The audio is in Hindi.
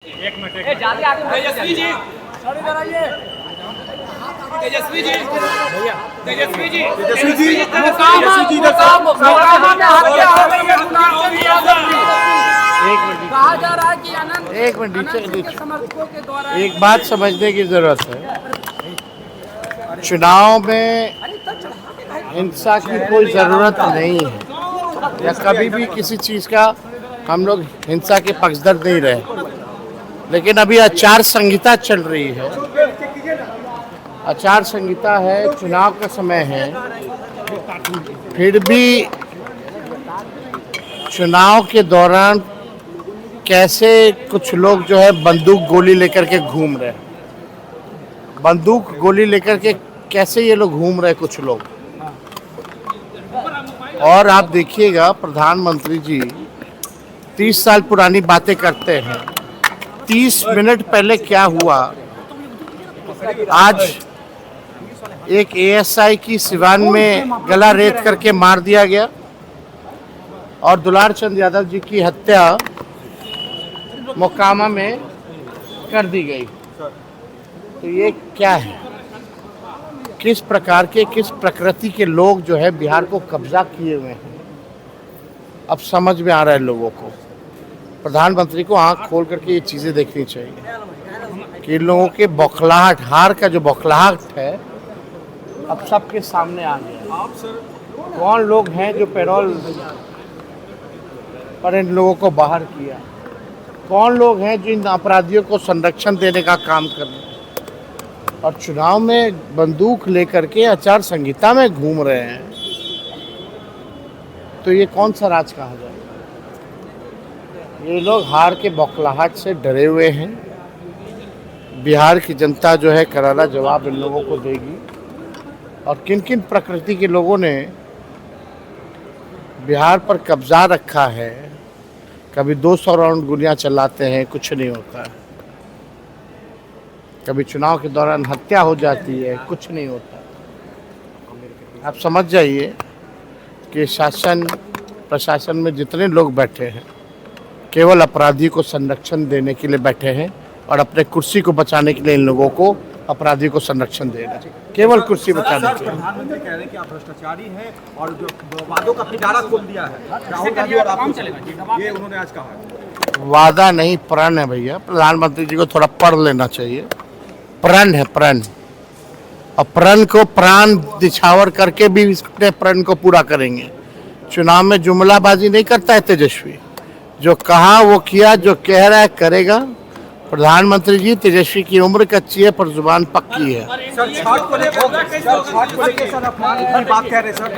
एक मिनट तेजस्वी जी, तेजस्वी जी, भैया तेजस्वी जी, तेजस्वी जी, कहा जा रहा है कि एक मिनट नीचे समर्थकों के द्वारा एक बात समझने की जरूरत है। चुनाव में हिंसा की कोई जरूरत नहीं है या कभी भी किसी चीज का हम लोग हिंसा के पक्षधर नहीं रहे, लेकिन अभी आचार संहिता चल रही है। आचार संहिता है, चुनाव का समय है, फिर भी चुनाव के दौरान कैसे कुछ लोग जो है बंदूक गोली लेकर के घूम रहे हैं। बंदूक गोली लेकर के कैसे ये लोग घूम रहे हैं कुछ लोग। और आप देखिएगा प्रधानमंत्री जी 30 साल पुरानी बातें करते हैं। 30 मिनट पहले क्या हुआ, आज एक एएसआई की सिवान में गला रेत करके मार दिया गया और दुलार चंद यादव जी की हत्या मोकामा में कर दी गई। तो ये क्या है, किस प्रकार के किस प्रकृति के लोग जो है बिहार को कब्जा किए हुए हैं, अब समझ में आ रहा है लोगों को। प्रधानमंत्री को आंख खोल करके ये चीज़ें देखनी चाहिए कि लोगों के बौखलाहट, हार का जो बौखलाहट है अब सबके सामने आ गया। कौन लोग हैं जो पैरोल पर इन लोगों को बाहर किया, कौन लोग हैं जो इन अपराधियों को संरक्षण देने का काम कर रहे हैं और चुनाव में बंदूक लेकर के आचार संहिता में घूम रहे हैं। तो ये कौन सा राज कहा जाए। ये लोग हार के बौखलाहट से डरे हुए हैं। बिहार की जनता जो है करारा जवाब इन लोगों को देगी। और किन किन प्रकृति के लोगों ने बिहार पर कब्जा रखा है, कभी 200 राउंड गोलियां चलाते हैं, कुछ नहीं होता है। कभी चुनाव के दौरान हत्या हो जाती है, कुछ नहीं होता। आप समझ जाइए कि शासन प्रशासन में जितने लोग बैठे हैं केवल अपराधी को संरक्षण देने के लिए बैठे हैं और अपने कुर्सी को बचाने के लिए इन लोगों को अपराधी को संरक्षण दे रहे हैं, केवल कुर्सी बचाने के लिए। प्रधानमंत्री कह रहे हैं कि आप भ्रष्टाचारी हैं और जो वादों का पिटारा खोल दिया है राहुल गांधी और आप, ये उन्होंने आज कहा है। वादा नहीं, प्रण है भैया। प्रधानमंत्री जी को थोड़ा पढ़ लेना चाहिए। प्रण है, प्रण। और प्रण को प्राण दिछावर करके भी इसके प्रण को पूरा करेंगे। चुनाव में जुमलाबाजी नहीं करता है तेजस्वी, जो कहा वो किया, जो कह रहा है करेगा। प्रधानमंत्री जी, तेजस्वी की उम्र कच्ची है पर जुबान पक्की है। सर छाट को लेकर सर अपमान की बात कह रहे हैं सर।